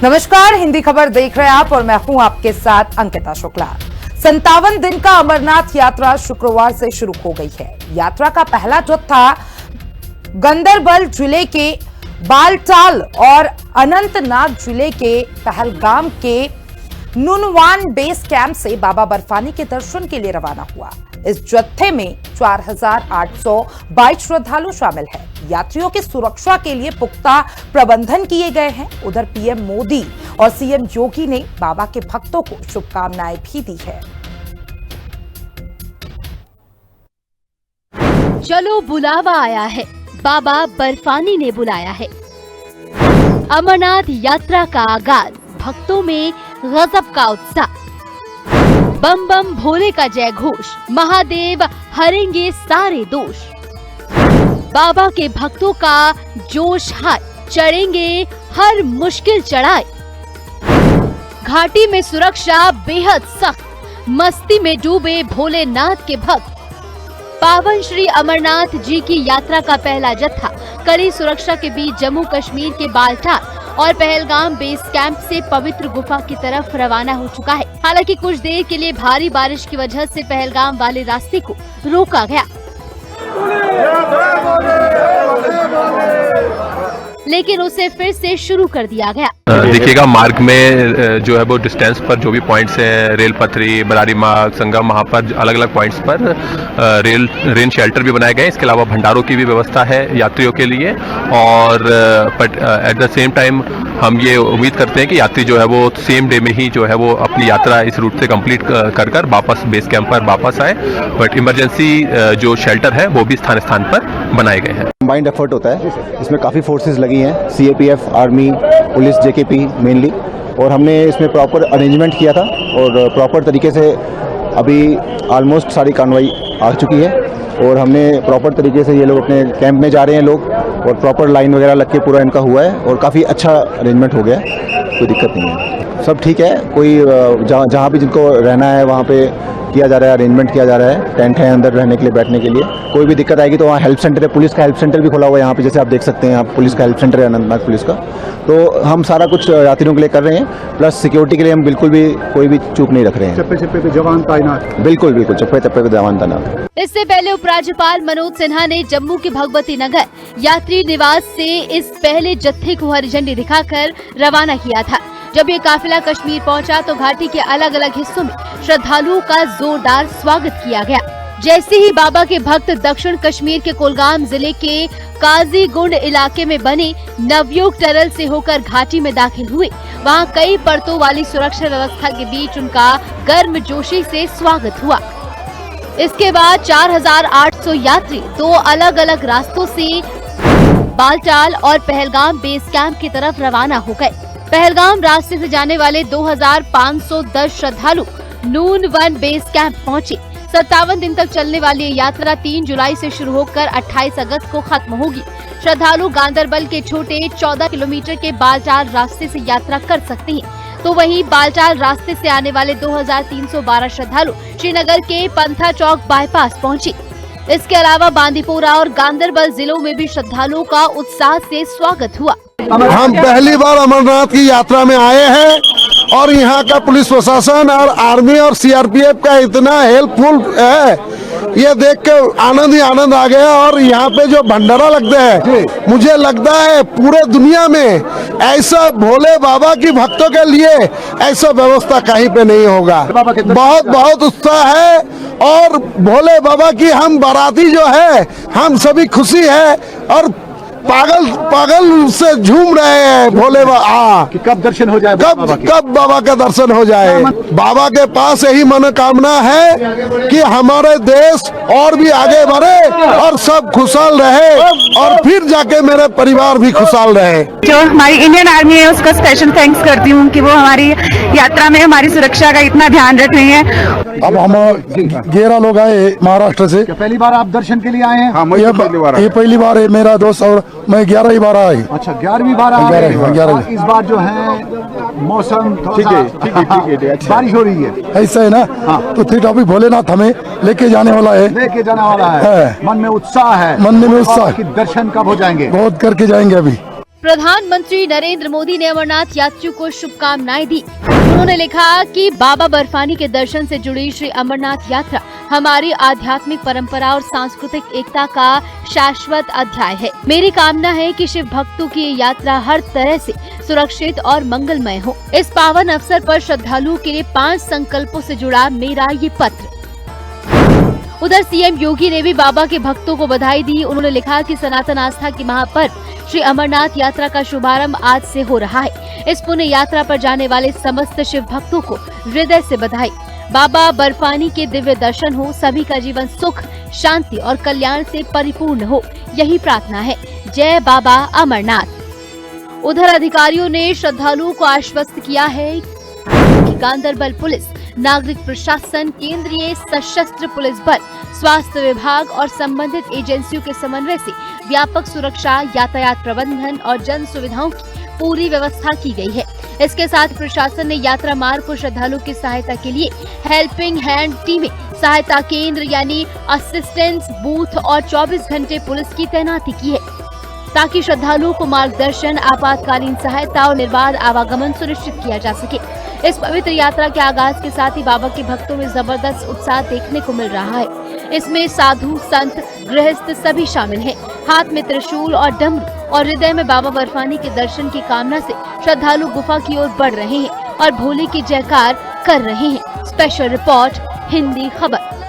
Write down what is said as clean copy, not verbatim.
नमस्कार, हिंदी खबर देख रहे हैं आप और मैं हूं आपके साथ अंकिता शुक्ला। 57 दिन का अमरनाथ यात्रा शुक्रवार से शुरू हो गई है। यात्रा का पहला जत्था गांदरबल जिले के बालटाल और अनंतनाग जिले के पहलगाम के नुनवान बेस कैंप से बाबा बर्फानी के दर्शन के लिए रवाना हुआ। इस जत्थे में 4822 श्रद्धालु शामिल हैं। यात्रियों की सुरक्षा के लिए पुख्ता प्रबंधन किए गए हैं। उधर पीएम मोदी और सीएम योगी ने बाबा के भक्तों को शुभकामनाएं भी दी है। चलो बुलावा आया है, बाबा बर्फानी ने बुलाया है। अमरनाथ यात्रा का आगाज, भक्तों में गजब का उत्साह। बम बम भोले का जय घोष, महादेव हरेंगे सारे दोष। बाबा के भक्तों का जोश हाय, चढ़ेंगे हर मुश्किल चढ़ाई। घाटी में सुरक्षा बेहद सख्त, मस्ती में डूबे भोलेनाथ के भक्त। पावन श्री अमरनाथ जी की यात्रा का पहला जत्था कड़ी सुरक्षा के बीच जम्मू कश्मीर के बालटाल और पहलगाम बेस कैंप से पवित्र गुफा की तरफ रवाना हो चुका है। हालांकि कुछ देर के लिए भारी बारिश की वजह से पहलगाम वाले रास्ते को रोका गया, लेकिन उसे फिर से शुरू कर दिया गया। देखिएगा, मार्ग में जो है वो डिस्टेंस पर जो भी पॉइंट्स हैं, रेल पथरी, बरारी मार्ग, संगम, वहाँ पर अलग अलग पॉइंट्स पर रेन शेल्टर भी बनाए गए। इसके अलावा भंडारों की भी व्यवस्था है यात्रियों के लिए। और एट द सेम टाइम हम ये उम्मीद करते हैं कि यात्री जो है वो सेम डे में ही जो है वो अपनी यात्रा इस रूट से कंप्लीट कर वापस बेस कैंप पर वापस आए। बट इमरजेंसी जो शेल्टर है वो भी स्थान स्थान पर बनाए गए हैं। कंबाइंड एफर्ट होता है, इसमें काफ़ी फोर्सेस लगी हैं, CAPF, army, police, JKP mainly. और हमने इसमें प्रॉपर अरेंजमेंट किया था और प्रॉपर तरीके से अभी ऑलमोस्ट सारी कार्रवाई आ चुकी है। और हमने प्रॉपर तरीके से ये लोग अपने कैंप में जा रहे हैं लोग, और प्रॉपर लाइन वगैरह लग के पूरा इनका हुआ है और काफ़ी अच्छा अरेंजमेंट हो गया है, कोई दिक्कत नहीं है। सब ठीक है। कोई जहाँ भी जिनको रहना है वहाँ पे किया जा रहा है, अरेंजमेंट किया जा रहा है, टेंट है अंदर रहने के लिए, बैठने के लिए। कोई भी दिक्कत आएगी तो वहाँ हेल्प सेंटर है, पुलिस का हेल्प सेंटर भी खुला हुआ है यहाँ पे, जैसे आप देख सकते हैं। यहाँ पुलिस का हेल्प सेंटर है, अनंतनाग पुलिस का। तो हम सारा कुछ यात्रियों के लिए कर रहे हैं, प्लस सिक्योरिटी के लिए हम बिल्कुल भी कोई भी चूक नहीं रख रहे हैं। चप्पे चप्पे पे जवान तैनात, बिल्कुल बिल्कुल चप्पे चप्पे पे जवान तैनात। इससे पहले उपराज्यपाल मनोज सिन्हा ने जम्मू के भगवती नगर यात्री निवास से इस पहले जत्थे को हरी झंडी दिखाकर रवाना किया था। जब ये काफिला कश्मीर पहुंचा तो घाटी के अलग अलग हिस्सों में श्रद्धालुओं का जोरदार स्वागत किया गया। जैसे ही बाबा के भक्त दक्षिण कश्मीर के कुलगाम जिले के काजीगुंड इलाके में बने नवयुग टनल से होकर घाटी में दाखिल हुए, वहां कई परतों वाली सुरक्षा व्यवस्था के बीच उनका गर्मजोशी से स्वागत हुआ। इसके बाद 4800 यात्री दो अलग अलग रास्तों से बालटाल और पहलगाम बेस कैंप की तरफ रवाना हो गए। पहलगाम रास्ते से जाने वाले 2510 श्रद्धालु नून वन बेस कैंप पहुंचे। 57 दिन तक चलने वाली ये यात्रा 3 जुलाई से शुरू होकर 28 अगस्त को खत्म होगी। श्रद्धालु गांदरबल के छोटे 14 किलोमीटर के बालटाल रास्ते से यात्रा कर सकते हैं, तो वहीं बालटाल रास्ते से आने वाले 2312 श्रद्धालु श्रीनगर के पंथा चौक बाईपास पहुंचे। इसके अलावा बांदीपोरा और गांदरबल जिलों में भी श्रद्धालुओं का उत्साह से स्वागत हुआ। हम पहली बार अमरनाथ की यात्रा में आए हैं और यहाँ का पुलिस प्रशासन और आर्मी और सीआरपीएफ का इतना हेल्पफुल है, ये देख के आनंद ही आनंद आ गया। और यहाँ पे जो भंडारा लगता है, मुझे लगता है पूरे दुनिया में ऐसा भोले बाबा की भक्तों के लिए ऐसा व्यवस्था कहीं पे नहीं होगा। बहुत बहुत उत्साह है और भोले बाबा की हम बाराती जो है, हम सभी खुशी है और पागल से झूम रहे हैं भोले बाबा कि कब दर्शन हो जाए, कब बाबा का दर्शन हो जाए। बाबा के पास यही मनोकामना है कि हमारे देश और भी आगे बढ़े और सब खुशहाल रहे और फिर जाके मेरे परिवार भी खुशहाल रहे। जो हमारी इंडियन आर्मी है उसका स्पेशल थैंक्स करती हूँ कि वो हमारी यात्रा में हमारी सुरक्षा का इतना ध्यान रख रही है। अब हम 11 लोग आए महाराष्ट्र से। पहली बार आप दर्शन के लिए आए हैं? हाँ, ये पहली बार है। मेरा दोस्त और मैं 11वीं बार आई। अच्छा, 11वीं बार आ रहे हैं। इस बार जो है मौसम ठीक है, अच्छा। बारिश हो रही है, ऐसा है ना। हाँ। तो फिर अभी भोलेनाथ हमें लेके जाने वाला है। मन में उत्साह है। मन में उत्साह कि दर्शन कब हो जाएंगे? बहुत करके जाएंगे अभी। प्रधानमंत्री नरेंद्र मोदी ने अमरनाथ यात्रियों को शुभकामनाएं दी। उन्होंने लिखा कि बाबा बर्फानी के दर्शन से जुड़ी श्री अमरनाथ यात्रा हमारी आध्यात्मिक परंपरा और सांस्कृतिक एकता का शाश्वत अध्याय है। मेरी कामना है कि शिव भक्तों की ये यात्रा हर तरह से सुरक्षित और मंगलमय हो। इस पावन अवसर पर श्रद्धालुओं के लिए 5 संकल्पों से जुड़ा मेरा ये पत्र। उधर सीएम योगी ने भी बाबा के भक्तों को बधाई दी। उन्होंने लिखा कि सनातन आस्था की महापर्व श्री अमरनाथ यात्रा का शुभारंभ आज से हो रहा है। इस पुण्य यात्रा पर जाने वाले समस्त शिव भक्तों को हृदय से बधाई। बाबा बर्फानी के दिव्य दर्शन हो, सभी का जीवन सुख, शांति और कल्याण से परिपूर्ण हो, यही प्रार्थना है। जय बाबा अमरनाथ। उधर अधिकारियों ने श्रद्धालुओं को आश्वस्त किया है कि गांदरबल पुलिस, नागरिक प्रशासन, केंद्रीय सशस्त्र पुलिस बल, स्वास्थ्य विभाग और संबंधित एजेंसियों के समन्वय से व्यापक सुरक्षा, यातायात प्रबंधन और जन सुविधाओं की पूरी व्यवस्था की गई है। इसके साथ प्रशासन ने यात्रा मार्ग पर श्रद्धालुओं की सहायता के लिए हेल्पिंग हैंड टीमें, सहायता केंद्र यानी असिस्टेंस बूथ और 24 घंटे पुलिस की तैनाती की है, ताकि श्रद्धालुओं को मार्गदर्शन, आपातकालीन सहायता और निर्बाध आवागमन सुनिश्चित किया जा सके। इस पवित्र यात्रा के आगाज के साथ ही बाबा के भक्तों में जबरदस्त उत्साह देखने को मिल रहा है। इसमें साधु, संत, गृहस्थ सभी शामिल हैं। हाथ में त्रिशूल और डमरू और हृदय में बाबा बर्फानी के दर्शन की कामना से श्रद्धालु गुफा की ओर बढ़ रहे हैं और भोले की जयकार कर रहे हैं। स्पेशल रिपोर्ट, हिंदी खबर।